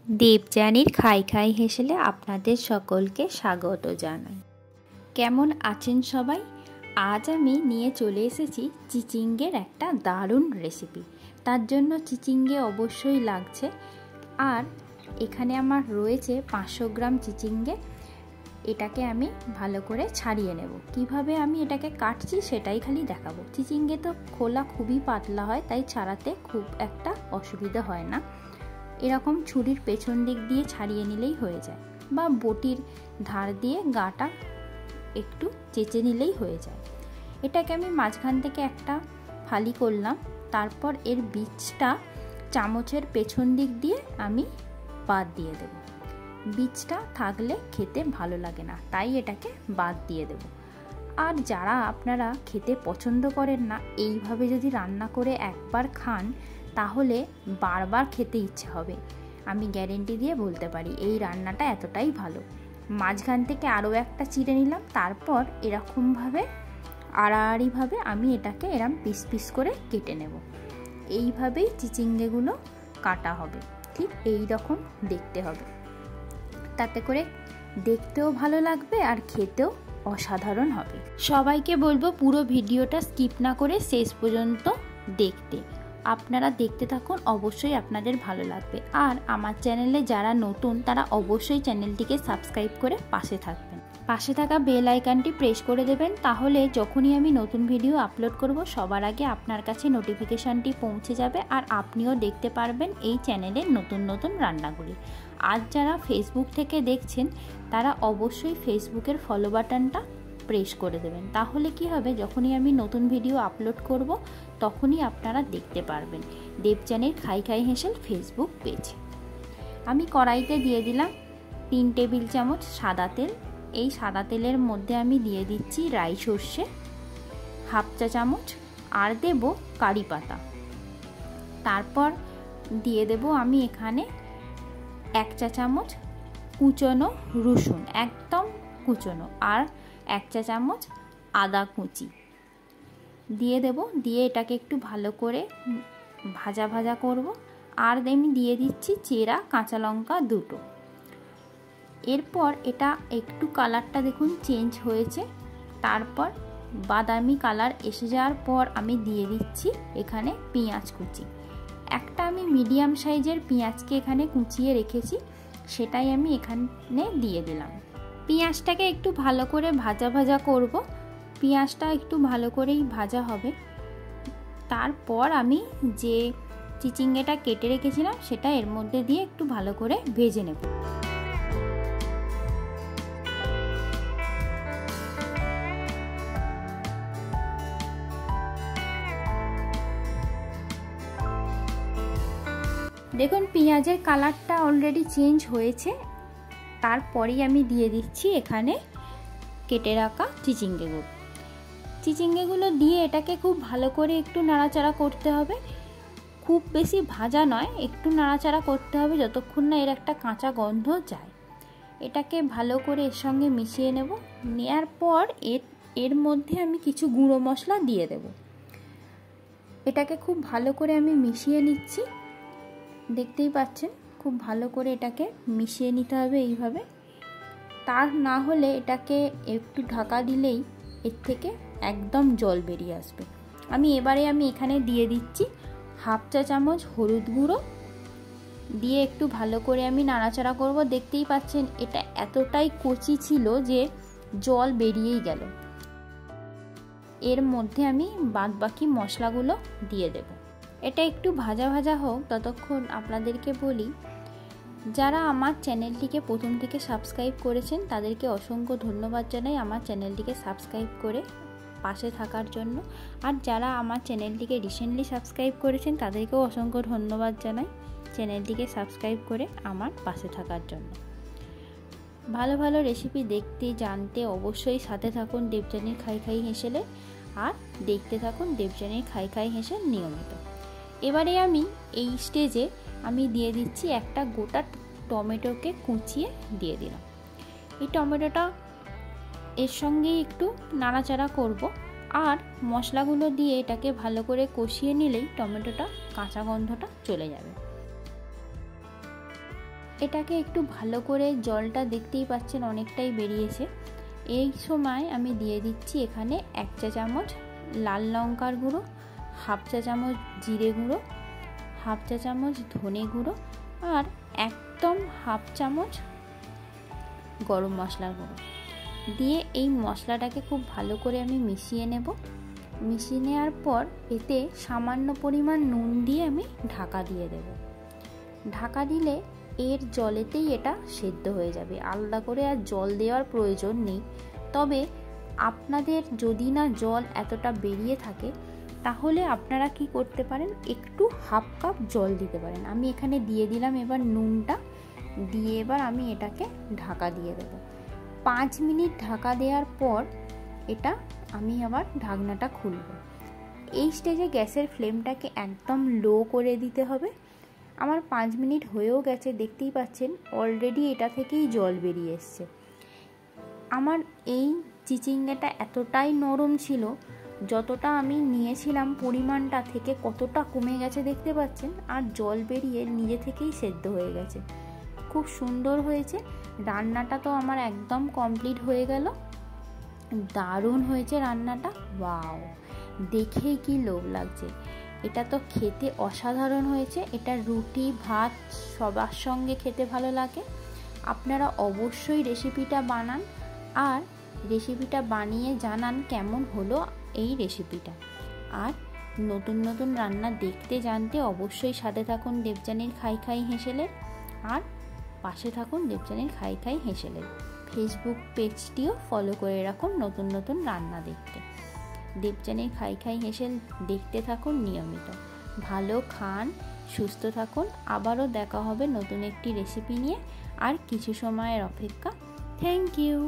দেবযানীর খাই খাই হেসেলে আপনাদের সকলকে স্বাগত জানাই। কেমন আছেন সবাই? আজ আমি নিয়ে চলে এসেছি চিচিঙ্গের একটা দারুণ রেসিপি। তার জন্য চিচিঙ্গে অবশ্যই লাগছে, আর এখানে আমার রয়েছে 500 গ্রাম চিচিঙ্গে। এটাকে আমি ভালো করে ছাড়িয়ে নেব। কিভাবে আমি এটাকে কাটছি সেটাই খালি দেখাবো। চিচিঙ্গে তো খোলা খুবই পাতলা হয়, তাই ছাড়াতে খুব একটা অসুবিধা হয় না। এরকম ছুরির পেছন দিক দিয়ে ছাড়িয়ে নিলেই হয়ে যায়, বা বটির ধার দিয়ে গাটা একটু চেঁচে নিলেই হয়ে যায়। এটাকে আমি মাঝখান থেকে একটা ফালি করলাম, তারপর এর বীজটা চামচের পেছন দিক দিয়ে আমি বাদ দিয়ে দেব। বীজটা থাকলে খেতে ভালো লাগে না, তাই এটাকে বাদ দিয়ে দেব। আর যারা আপনারা খেতে পছন্দ করেন না, এইভাবে যদি রান্না করে একবার খান তাহলে বারবার খেতে ইচ্ছে হবে। আমি গ্যারেন্টি দিয়ে বলতে পারি এই রান্নাটা এতটাই ভালো। মাঝখান থেকে আরও একটা চিড়ে নিলাম, তারপর এরকমভাবে আড়াআড়িভাবে আমি এটাকে এরম পিস পিস করে কেটে নেব। এইভাবেই চিচিঙ্গেগুলো কাটা হবে, ঠিক এই রকম দেখতে হবে। তাতে করে দেখতেও ভালো লাগবে আর খেতেও অসাধারণ হবে। সবাইকে বলবো পুরো ভিডিওটা স্কিপ না করে শেষ পর্যন্ত দেখতে। আপনারা দেখতে থাকুন, অবশ্যই আপনাদের ভালো লাগবে। আর আমার চ্যানেলে যারা নতুন তারা অবশ্যই চ্যানেলটিকে সাবস্ক্রাইব করে পাশে থাকবেন। পাশে থাকা বেল আইকনটি প্রেস করে দেবেন, তাহলে যখনই আমি নতুন ভিডিও আপলোড করব সবার আগে আপনার কাছে নোটিফিকেশানটি পৌঁছে যাবে, আর আপনিও দেখতে পারবেন এই চ্যানেলের নতুন নতুন রান্নাগুলি। আজ যারা ফেসবুক থেকে দেখছেন তারা অবশ্যই ফেসবুকের ফলো বাটনটা প্রেস করে দেবেন, তাহলে কি হবে, যখনই আমি নতুন ভিডিও আপলোড করব তখনই আপনারা দেখতে পারবেন দেবযানীর খাই খাই হেসেল ফেসবুক পেজ। আমি কড়াইতে দিয়ে দিলাম 3 টেবিল চামচ সাদা তেল। এই সাদা তেলের মধ্যে আমি দিয়ে দিচ্ছি রাই সর্ষে 1/2 চা চামচ, আর দেব কারি পাতা। তারপর দিয়ে দেব আমি এখানে 1 চা চামচ কুচনো রসুন, একদম কুচনো, আর 1 চা চামচ আদা কুচি দিয়ে দেব। দিয়ে এটাকে একটু ভালো করে ভাজা ভাজা করব। আর আমি দিয়ে দিচ্ছি চেরা কাঁচা লঙ্কা 2টো। এরপর এটা একটু কালারটা দেখুন চেঞ্জ হয়েছে, তারপর বাদামি কালার এসে যাওয়ার পর আমি দিয়ে দিচ্ছি এখানে পেঁয়াজ কুচি। একটা আমি মিডিয়াম সাইজের পেঁয়াজকে এখানে কুচিয়ে রেখেছি, সেটাই আমি এখানে দিয়ে দিলাম। পেঁয়াজটাকে একটু ভালো করে ভাজা ভাজা করব। পেঁয়াজটা একটু ভালো করেই ভাজা হবে। তারপর আমি যে চিচিঙ্গেটা কেটে রেখেছিলাম সেটা এর মধ্যে দিয়ে একটু ভালো করে ভেজে নেব। দেখুন পেঁয়াজের কালারটা অলরেডি চেঞ্জ হয়েছে। তারপরেই আমি দিয়ে দিচ্ছি এখানে কেটে রাখা চিচিঙ্গেগুলো দিয়ে এটাকে খুব ভালো করে একটু নাড়াচাড়া করতে হবে। খুব বেশি ভাজা নয়, একটু নাড়াচাড়া করতে হবে যতক্ষণ না এর একটা কাঁচা গন্ধ যায়। এটাকে ভালো করে এর সঙ্গে মিশিয়ে নেব। নেওয়ার পর এর মধ্যে আমি কিছু গুঁড়ো মশলা দিয়ে দেব। এটাকে খুব ভালো করে আমি মিশিয়ে নিচ্ছি। দেখতেই পাচ্ছেন খুব ভালো করে এটাকে মিশিয়ে নিতে হবে এইভাবে। তার না হলে এটাকে একটু ঢাকা দিলেই এর থেকে একদম জল বেরিয়ে আসবে। আমি এখানে দিয়ে দিচ্ছি 1/2 চা চামচ হলুদ গুঁড়ো দিয়ে একটু ভালো করে আমি নাড়াচাড়া করব। দেখতেই পাচ্ছেন এটা এতটাই কচি ছিল যে জল বেরিয়েই গেল। এর মধ্যে আমি বাদবাকি মশলাগুলো দিয়ে দেব। এটা একটু ভাজা ভাজা হোক, ততক্ষণ আপনাদেরকে বলি যারা আমার চ্যানেলটিকে প্রথম থেকে সাবস্ক্রাইব করেছেন তাদেরকে অসংখ্য ধন্যবাদ জানাই আমার চ্যানেলটিকে সাবস্ক্রাইব করে পাশে থাকার জন্য। আর যারা আমার চ্যানেলটিকে রিসেন্টলি সাবস্ক্রাইব করেছেন তাদেরকেও অসংখ্য ধন্যবাদ জানাই চ্যানেলটিকে সাবস্ক্রাইব করে আমার পাশে থাকার জন্য। ভালো ভালো রেসিপি দেখতে জানতে অবশ্যই সাথে থাকুন দেবযানীর খাই খাই হেসেলে, আর দেখতে থাকুন দেবযানীর খাই খাই হেসেল নিয়মিত। এবারে আমি এই স্টেজে আমি দিয়ে দিচ্ছি একটা গোটা টমেটোকে কুচিয়ে দিয়ে দিলাম। এই টমেটোটা এর সঙ্গে একটু নাড়াচাড়া করব, আর মশলাগুলো দিয়ে এটাকে ভালো করে কষিয়ে নিলেই টমেটোটা কাঁচা গন্ধটা চলে যাবে। এটাকে একটু ভালো করে, জলটা দেখতেই পাচ্ছেন অনেকটাই বেরিয়েছে, এই সময় আমি দিয়ে দিচ্ছি এখানে 1 চা চামচ লাল লঙ্কার গুঁড়ো, 1/2 চা চামচ জিরে গুঁড়ো, 1/2 চা চামচ ধনে গুঁড়ো আর একদম 1/2 চামচ গরম মশলার গুঁড়ো দিয়ে এই মশলাটাকে খুব ভালো করে আমি মিশিয়ে নেব। মিশিয়ে নেওয়ার পর এতে সামান্য পরিমাণ নুন দিয়ে আমি ঢাকা দিয়ে দেব। ঢাকা দিলে এর জলেতেই এটা সেদ্ধ হয়ে যাবে, আলাদা করে আর জল দেওয়ার প্রয়োজন নেই। তবে আপনাদের যদি না জল এতটা বেরিয়ে থাকে তাহলে আপনারা কি করতে পারেন, একটু 1/2 কাপ জল দিতে পারেন। আমি এখানে দিয়ে দিলাম এবার নুনটা দিয়ে, এবার আমি এটাকে ঢাকা দিয়ে দেব। 5 মিনিট ঢাকা দেওয়ার পর এটা আমি আবার ঢাকনাটা খুলব। এই স্টেজে গ্যাসের ফ্লেমটাকে একদম লো করে দিতে হবে। আমার 5 মিনিট হয়েও গেছে, দেখতেই পাচ্ছেন অলরেডি এটা থেকেই জল বেরিয়ে এসছে। আমার এই চিচিঙ্গাটা এতটাই নরম ছিল, যতটা আমি নিয়েছিলাম পরিমাণটা থেকে কতটা কমে গেছে দেখতে পাচ্ছেন, আর জল বেরিয়ে নিজে থেকেই সেদ্ধ হয়ে গেছে। খুব সুন্দর হয়েছে। রান্নাটা তো আমার একদম কমপ্লিট হয়ে গেল। দারুণ হয়েছে রান্নাটা, ওয়াও, দেখেই কি লোভ লাগছে। এটা তো খেতে অসাধারণ হয়েছে। এটা রুটি ভাত সবার সঙ্গে খেতে ভালো লাগে। আপনারা অবশ্যই রেসিপিটা বানান আর রেসিপিটা বানিয়ে জানান কেমন হলো এই রেসিপিটা। আর নতুন নতুন রান্না দেখতে জানতে অবশ্যই সাথে থাকুন দেবযানীর খাই খাই হেসেলের, আর পাশে থাকুন দেবযানীর খাই খাই হেসেলের ফেসবুক পেজটিও ফলো করে রাখুন নতুন নতুন রান্না দেখতে। দেবযানীর খাই খাই হেসেল দেখতে থাকুন নিয়মিত। ভালো খান, সুস্থ থাকুন। আবারও দেখা হবে নতুন একটি রেসিপি নিয়ে। আর কিছু সময়ের অপেক্ষা। Thank you.